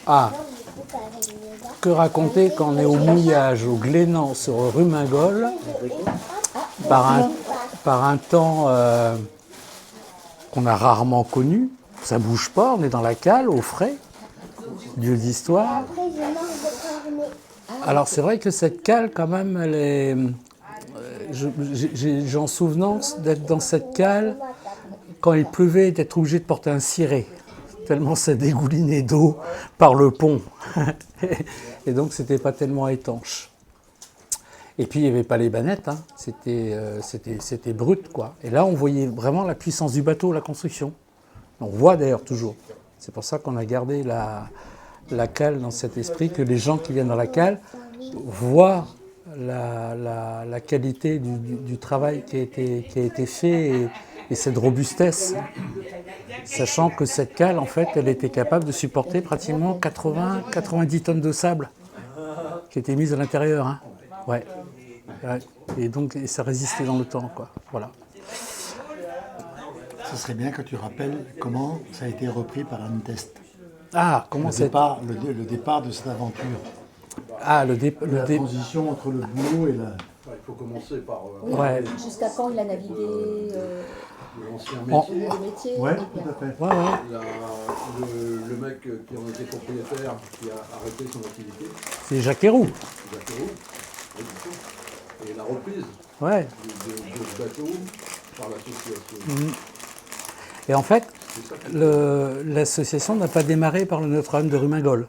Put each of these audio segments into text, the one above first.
Ah, que raconter quand on est au mouillage, au Glénan, sur Rumingol, par un, par un temps qu'on a rarement connu. Ça bouge pas, on est dans la cale, au frais, lieu d'histoire. Alors c'est vrai que cette cale, quand même, elle est... J'en souvenance d'être dans cette cale quand il pleuvait, d'être obligé de porter un ciré, tellement ça dégoulinait d'eau par le pont. Et donc c'était pas tellement étanche. Et puis il n'y avait pas les bannettes, hein. C'était brut, quoi. Et là on voyait vraiment la puissance du bateau, la construction. On voit d'ailleurs toujours. C'est pour ça qu'on a gardé la cale dans cet esprit, que les gens qui viennent dans la cale voient la qualité du travail qui a été fait et cette robustesse. Sachant que cette cale, en fait, elle était capable de supporter pratiquement 80-90 tonnes de sable qui étaient mises à l'intérieur. Hein. Ouais. Ouais. Et donc, ça résistait dans le temps, quoi. Voilà. Ce serait bien que tu rappelles comment ça a été repris par Anne Test. Ah, comment c'est le départ de cette aventure. Ah, la transition entre le boulot et la... Il faut commencer par... ouais. Jusqu'à quand il a navigué l'ancien métier. Ouais, tout à fait. Ouais, ouais. Le mec qui en était propriétaire, qui a arrêté son activité. C'est Jacques Héroux. Jacques Héroux, oui, bien sûr. Et la reprise ouais. de ce bateau par l'association. Et en fait, l'association n'a pas démarré par le Notre-Dame de Rumingol.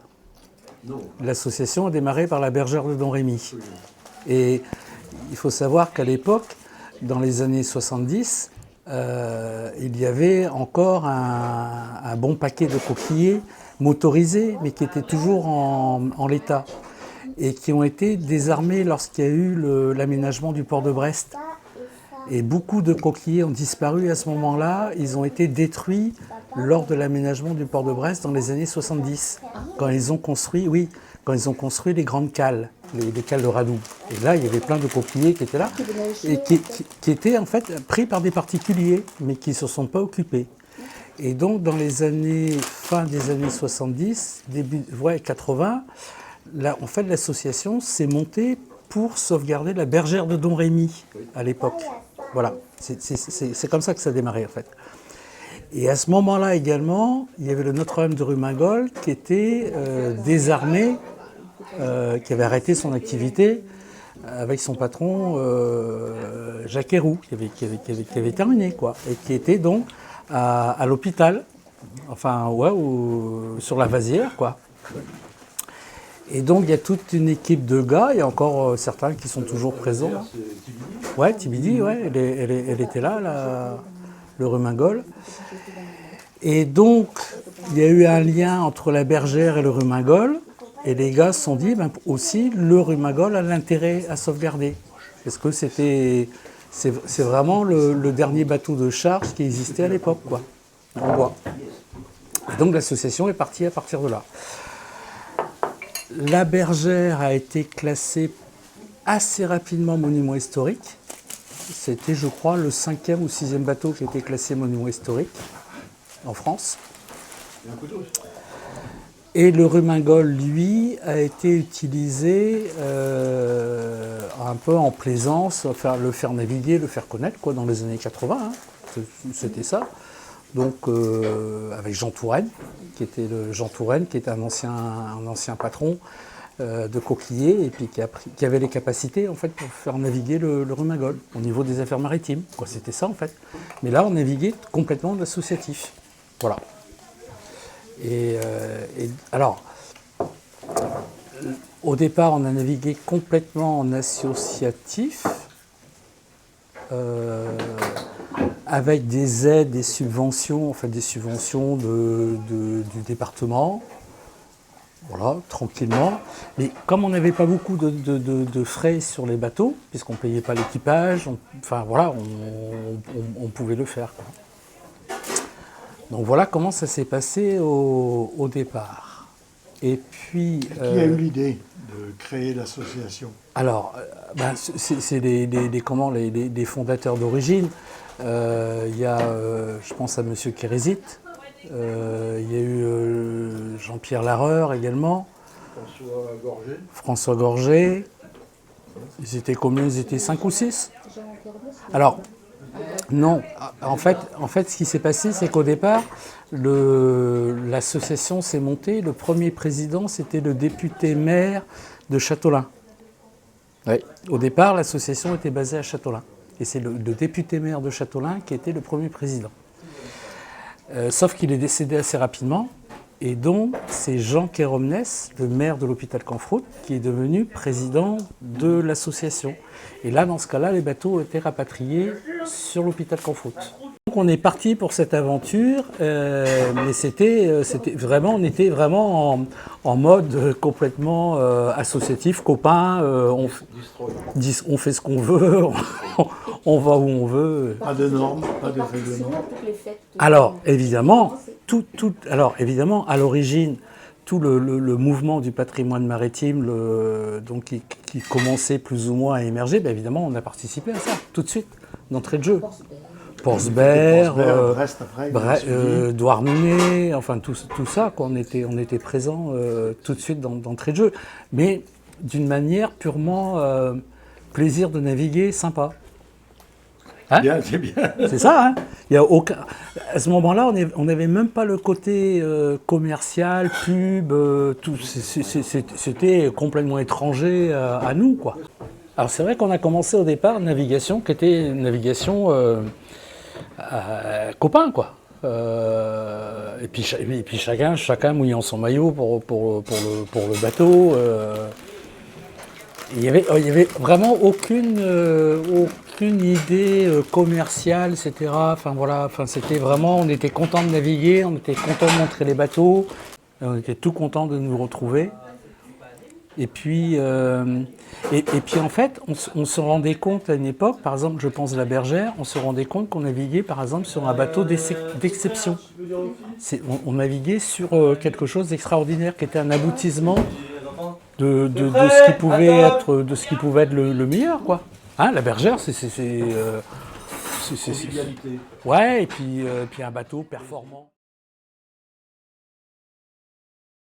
Non. L'association a démarré par la Bergère de Don Rémy. Et il faut savoir qu'à l'époque, dans les années 70, il y avait encore un bon paquet de coquillers motorisés, mais qui étaient toujours en l'état, et qui ont été désarmés lorsqu'il y a eu l'aménagement du port de Brest. Et beaucoup de coquillers ont disparu à ce moment-là. Ils ont été détruits lors de l'aménagement du port de Brest dans les années 70, quand ils ont construit, les grandes cales, les cales de Radoux. Et là, il y avait plein de coquillers qui étaient là, et qui étaient en fait pris par des particuliers, mais qui ne se sont pas occupés. Et donc, dans les années, fin des années 70, début 80, là, en fait, l'association s'est montée pour sauvegarder la bergère de Don Rémy à l'époque. Voilà, c'est comme ça que ça a démarré en fait. Et à ce moment-là également, il y avait le Notre-Dame de Rumingol qui était désarmé, qui avait arrêté son activité avec son patron Jacques Héroux, qui avait terminé, quoi, et qui était donc à l'hôpital, enfin, ouais, sur la Vasière, quoi. Et donc il y a toute une équipe de gars, il y a encore certains qui sont toujours présents. Ouais, Tibidi, ouais, elle était là, le Rumingol. Et donc il y a eu un lien entre la bergère et le Rumingol, et les gars se sont dit, ben, aussi le Rumingol a l'intérêt à sauvegarder. Parce que c'est vraiment le dernier bateau de charge qui existait à l'époque, quoi, en bois. Et donc l'association est partie à partir de là. La bergère a été classée assez rapidement monument historique. C'était, je crois, le 5e ou 6e bateau qui a été classé monument historique en France. Et le Rumingol, lui, a été utilisé un peu en plaisance, le faire naviguer, le faire connaître, quoi, dans les années 80. Hein. C'était ça. Donc avec Jean Touraine, qui était un ancien patron de coquiliers, et puis qui avait les capacités en fait pour faire naviguer le Rumingol au niveau des affaires maritimes. Quoi, c'était ça en fait. Mais là, on naviguait complètement en associatif. Voilà. Et alors, au départ, on a navigué complètement en associatif. Avec des aides, des subventions, en fait des subventions du département, voilà, tranquillement. Mais comme on n'avait pas beaucoup de frais sur les bateaux, puisqu'on ne payait pas l'équipage, on pouvait le faire, quoi. Donc voilà comment ça s'est passé au départ. Et puis... Qui a eu l'idée de créer l'association ? Alors, c'est les fondateurs d'origine. Il y a, je pense à M. Kérésit, il y a eu Jean Pierre Larreur également, François Gorgé. François Gorgé. Ils étaient combien? Ils étaient 5 ou 6. Jean Kermesse, Alors, non. En fait, ce qui s'est passé, c'est qu'au départ, l'association s'est montée. Le premier président, c'était le député maire de Châteaulin. Ouais. Au départ, l'association était basée à Châteaulin. Et c'est le député maire de Châteaulin qui était le premier président. Sauf qu'il est décédé assez rapidement. Et donc, c'est Jean Kermesse, le maire de l'hôpital Canfroute, qui est devenu président de l'association. Et là, dans ce cas-là, les bateaux étaient rapatriés sur l'hôpital Canfroute. Donc, on est parti pour cette aventure, mais c'était vraiment, on était vraiment en mode complètement associatif, copain. On fait ce qu'on veut, on va où on veut. Pas de normes, pas de règlements. toutes les fêtes. Alors, évidemment, à l'origine, tout le mouvement du patrimoine maritime donc, qui commençait plus ou moins à émerger, bien évidemment, on a participé à ça, tout de suite, d'entrée de jeu. Portsbert, Brest après. Douarnenez, enfin tout ça, quoi, on était présents tout de suite d'entrée de jeu. Mais d'une manière purement plaisir de naviguer, sympa. Hein? Bien, c'est bien. C'est ça, hein. Il y a aucun... À ce moment-là, on n'avait même pas le côté commercial, pub, tout. C'était complètement étranger à nous, quoi. Alors c'est vrai qu'on a commencé au départ une navigation qui était une navigation copain, quoi. Et puis chacun mouillant son maillot pour le bateau. Il y avait vraiment aucune idée commerciale, etc. Enfin voilà, c'était vraiment, on était content de naviguer, on était content de montrer les bateaux, on était tout content de nous retrouver. Et puis en fait, on se rendait compte à une époque, par exemple, je pense la Bergère, on se rendait compte qu'on naviguait par exemple sur un bateau d'exception. On naviguait sur quelque chose d'extraordinaire, qui était un aboutissement de ce qui pouvait être le meilleur, quoi. Hein, la Bergère, c'est Convivialité. ouais, et puis un bateau performant.